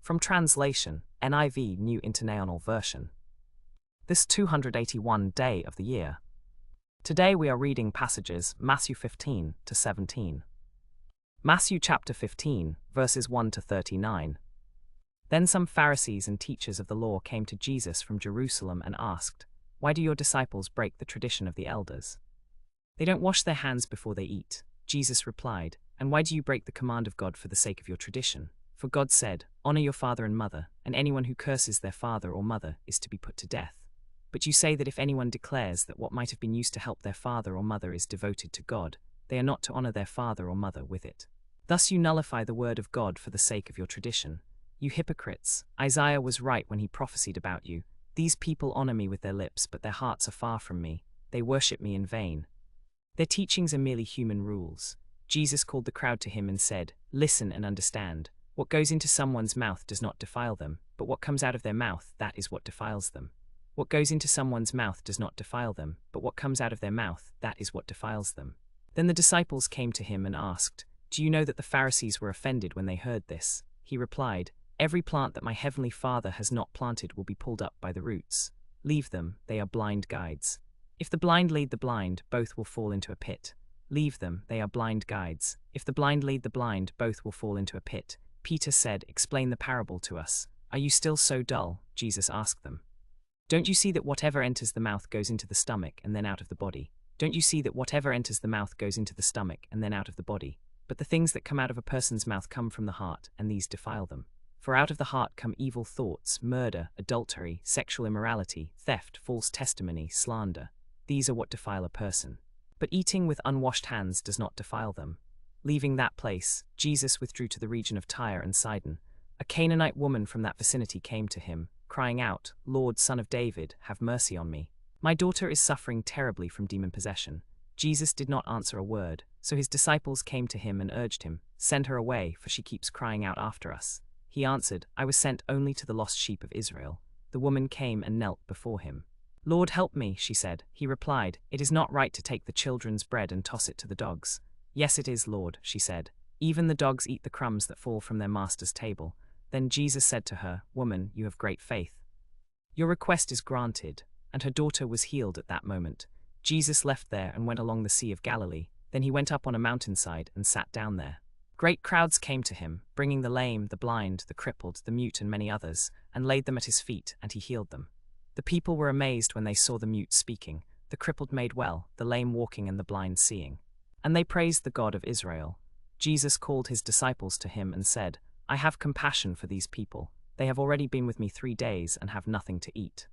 From translation, NIV New International Version. This 281 day of the year. Today we are reading passages Matthew 15 to 17. Matthew chapter 15, verses 1 to 39. Then some Pharisees and teachers of the law came to Jesus from Jerusalem and asked, "Why do your disciples break the tradition of the elders? They don't wash their hands before they eat." Jesus replied, "And why do you break the command of God for the sake of your tradition? For God said, 'Honor your father and mother,' and anyone who curses their father or mother is to be put to death. But you say that if anyone declares that what might have been used to help their father or mother is devoted to God, they are not to honor their father or mother with it. Thus you nullify the word of God for the sake of your tradition. You hypocrites, Isaiah was right when he prophesied about you. These people honor me with their lips, but their hearts are far from me. They worship me in vain. Their teachings are merely human rules." Jesus called the crowd to him and said, "Listen and understand. What goes into someone's mouth does not defile them, but what comes out of their mouth, that is what defiles them. What goes into someone's mouth does not defile them, but what comes out of their mouth, that is what defiles them." Then the disciples came to him and asked, "Do you know that the Pharisees were offended when they heard this?" He replied, "Every plant that my heavenly Father has not planted will be pulled up by the roots. Leave them, they are blind guides. If the blind lead the blind, both will fall into a pit. Leave them, they are blind guides. If the blind lead the blind, both will fall into a pit." Peter said, "Explain the parable to us." "Are you still so dull?" Jesus asked them. "Don't you see that whatever enters the mouth goes into the stomach and then out of the body? Don't you see that whatever enters the mouth goes into the stomach and then out of the body? But the things that come out of a person's mouth come from the heart, and these defile them. For out of the heart come evil thoughts, murder, adultery, sexual immorality, theft, false testimony, slander. These are what defile a person. But eating with unwashed hands does not defile them." Leaving that place, Jesus withdrew to the region of Tyre and Sidon. A Canaanite woman from that vicinity came to him, crying out, "Lord, Son of David, have mercy on me. My daughter is suffering terribly from demon possession." Jesus did not answer a word, so his disciples came to him and urged him, "Send her away, for she keeps crying out after us." He answered, "I was sent only to the lost sheep of Israel." The woman came and knelt before him. "Lord, help me," she said. He replied, "It is not right to take the children's bread and toss it to the dogs." "Yes, it is, Lord," she said. "Even the dogs eat the crumbs that fall from their master's table." Then Jesus said to her, "Woman, you have great faith. Your request is granted." And her daughter was healed at that moment. Jesus left there and went along the Sea of Galilee. Then he went up on a mountainside and sat down there. Great crowds came to him, bringing the lame, the blind, the crippled, the mute, and many others, and laid them at his feet, and he healed them. The people were amazed when they saw the mute speaking, the crippled made well, the lame walking, and the blind seeing. And they praised the God of Israel. Jesus called his disciples to him and said, "I have compassion for these people. They have already been with me 3 days and have nothing to eat.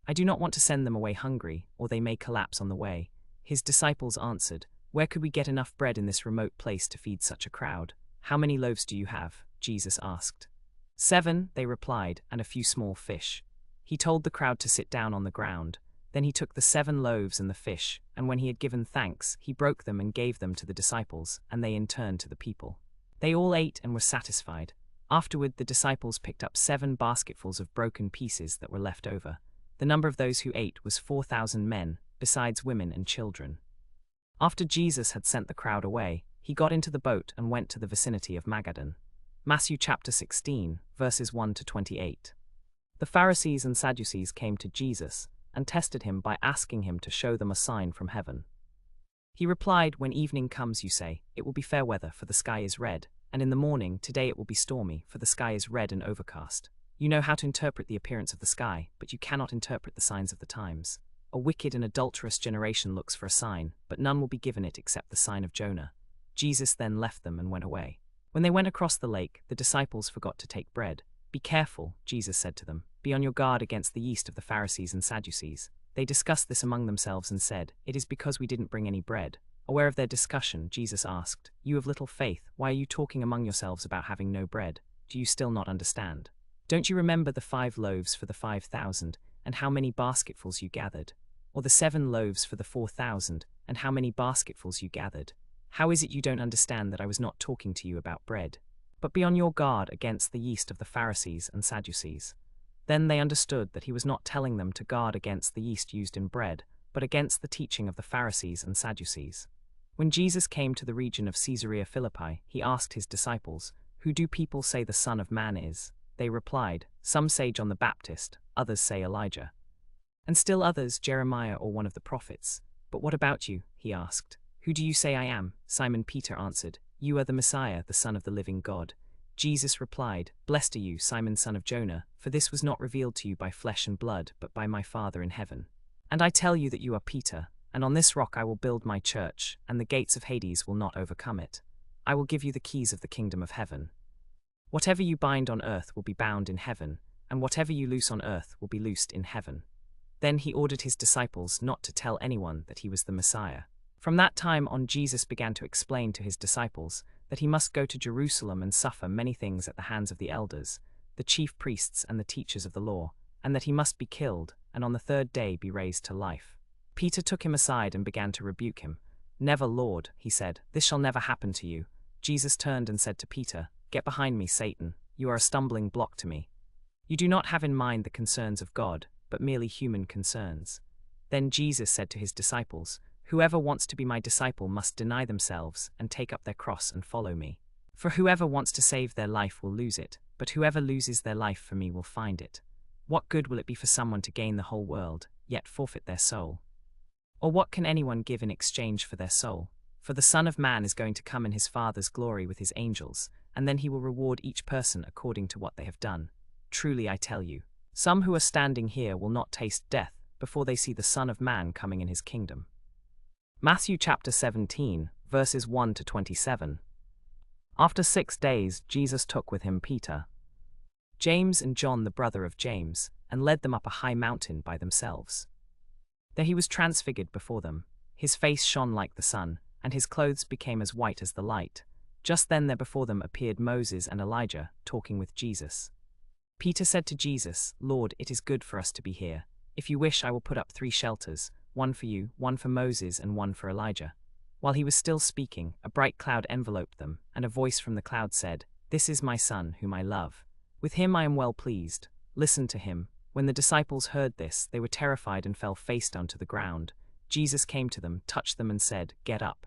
I do not want to send them away hungry, or they may collapse on the way." His disciples answered, "Where could we get enough bread in this remote place to feed such a crowd?" "How many loaves do you have?" Jesus asked. 7, they replied, "and a few small fish." He told the crowd to sit down on the ground. Then he took the 7 loaves and the fish, and when he had given thanks, he broke them and gave them to the disciples, and they in turn to the people. They all ate and were satisfied. Afterward the disciples picked up 7 basketfuls of broken pieces that were left over. The number of those who ate was 4,000 men, besides women and children. After Jesus had sent the crowd away, he got into the boat and went to the vicinity of Magadan. Matthew chapter 16, verses 1 to 28. The Pharisees and Sadducees came to Jesus and tested him by asking him to show them a sign from heaven. He replied, "When evening comes, you say, 'It will be fair weather, for the sky is red,' and in the morning, 'Today it will be stormy, for the sky is red and overcast.' You know how to interpret the appearance of the sky, but you cannot interpret the signs of the times. A wicked and adulterous generation looks for a sign, but none will be given it except the sign of Jonah." Jesus then left them and went away. When they went across the lake, the disciples forgot to take bread. "Be careful," Jesus said to them. "Be on your guard against the yeast of the Pharisees and Sadducees." They discussed this among themselves and said, "It is because we didn't bring any bread." Aware of their discussion, Jesus asked, "You have little faith, why are you talking among yourselves about having no bread? Do you still not understand? Don't you remember the 5 loaves for the 5,000, and how many basketfuls you gathered? Or the 7 loaves for the 4,000, and how many basketfuls you gathered? How is it you don't understand that I was not talking to you about bread? But be on your guard against the yeast of the Pharisees and Sadducees." Then they understood that he was not telling them to guard against the yeast used in bread, but against the teaching of the Pharisees and Sadducees. When Jesus came to the region of Caesarea Philippi, he asked his disciples, "Who do people say the Son of Man is?" They replied, "Some say John the Baptist, others say Elijah, and still others Jeremiah or one of the prophets. But what about you?" he asked. "Who do you say I am?" Simon Peter answered, "You are the Messiah, the Son of the living God." Jesus replied, "Blessed are you, Simon son of Jonah, for this was not revealed to you by flesh and blood, but by my Father in heaven. And I tell you that you are Peter, and on this rock I will build my church, and the gates of Hades will not overcome it. I will give you the keys of the kingdom of heaven. Whatever you bind on earth will be bound in heaven, and whatever you loose on earth will be loosed in heaven." Then he ordered his disciples not to tell anyone that he was the Messiah. From that time on, Jesus began to explain to his disciples that he must go to Jerusalem and suffer many things at the hands of the elders, the chief priests and the teachers of the law, and that he must be killed, and on the third day be raised to life. Peter took him aside and began to rebuke him. "Never, Lord," he said, "this shall never happen to you." Jesus turned and said to Peter, "Get behind me, Satan. You are a stumbling block to me. You do not have in mind the concerns of God, but merely human concerns." Then Jesus said to his disciples, "Whoever wants to be my disciple must deny themselves and take up their cross and follow me. For whoever wants to save their life will lose it, but whoever loses their life for me will find it. What good will it be for someone to gain the whole world, yet forfeit their soul? Or what can anyone give in exchange for their soul? For the Son of Man is going to come in his Father's glory with his angels, and then he will reward each person according to what they have done. Truly I tell you, some who are standing here will not taste death before they see the Son of Man coming in his kingdom." Matthew chapter 17, verses 1 to 27. After 6 days, Jesus took with him Peter, James and John the brother of James, and led them up a high mountain by themselves. There he was transfigured before them. His face shone like the sun, and his clothes became as white as the light. Just then there before them appeared Moses and Elijah, talking with Jesus. Peter said to Jesus, "Lord, it is good for us to be here. If you wish, I will put up 3 shelters, one for you, one for Moses, and one for Elijah." While he was still speaking, a bright cloud enveloped them, and a voice from the cloud said, "This is my Son, whom I love. With him I am well pleased. Listen to him." When the disciples heard this, they were terrified and fell face down to the ground. Jesus came to them, touched them, and said, "Get up.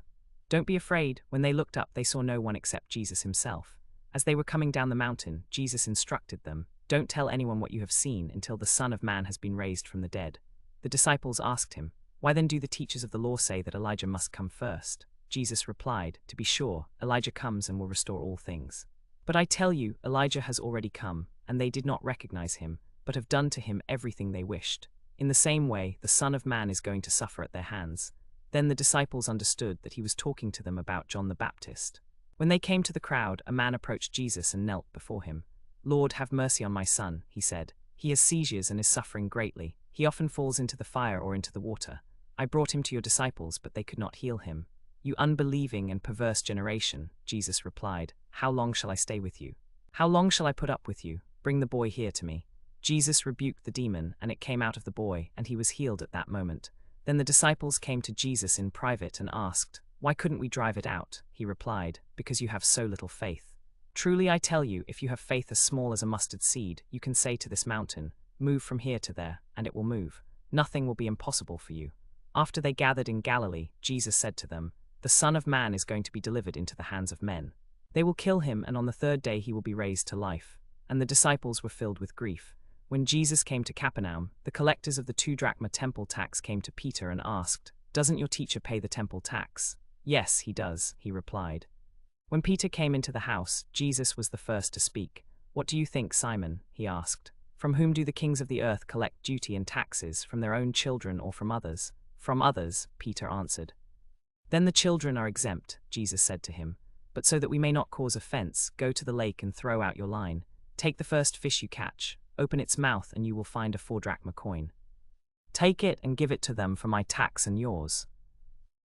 Don't be afraid." When they looked up, they saw no one except Jesus himself. As they were coming down the mountain, Jesus instructed them, "Don't tell anyone what you have seen until the Son of Man has been raised from the dead." The disciples asked him, "Why then do the teachers of the law say that Elijah must come first?" Jesus replied, "To be sure, Elijah comes and will restore all things. But I tell you, Elijah has already come, and they did not recognize him, but have done to him everything they wished. In the same way, the Son of Man is going to suffer at their hands." Then the disciples understood that he was talking to them about John the Baptist. When they came to the crowd, a man approached Jesus and knelt before him. "Lord, have mercy on my son," he said. "He has seizures and is suffering greatly. He often falls into the fire or into the water. I brought him to your disciples, but they could not heal him." "You unbelieving and perverse generation," Jesus replied, "how long shall I stay with you? How long shall I put up with you? Bring the boy here to me." Jesus rebuked the demon, and it came out of the boy, and he was healed at that moment. Then the disciples came to Jesus in private and asked, "Why couldn't we drive it out?" He replied, "Because you have so little faith. Truly I tell you, if you have faith as small as a mustard seed, you can say to this mountain, 'Move from here to there,' and it will move. Nothing will be impossible for you." After they gathered in Galilee, Jesus said to them, "The Son of Man is going to be delivered into the hands of men. They will kill him, and on the third day he will be raised to life." And the disciples were filled with grief. When Jesus came to Capernaum, the collectors of the 2 drachma temple tax came to Peter and asked, "Doesn't your teacher pay the temple tax?" "Yes, he does," he replied. When Peter came into the house, Jesus was the first to speak. "What do you think, Simon?" he asked. "From whom do the kings of the earth collect duty and taxes, from their own children or from others?" "From others," Peter answered. "Then the children are exempt," Jesus said to him. "But so that we may not cause offense, go to the lake and throw out your line. Take the first fish you catch, open its mouth, and you will find a 4 drachma coin. Take it and give it to them for my tax and yours."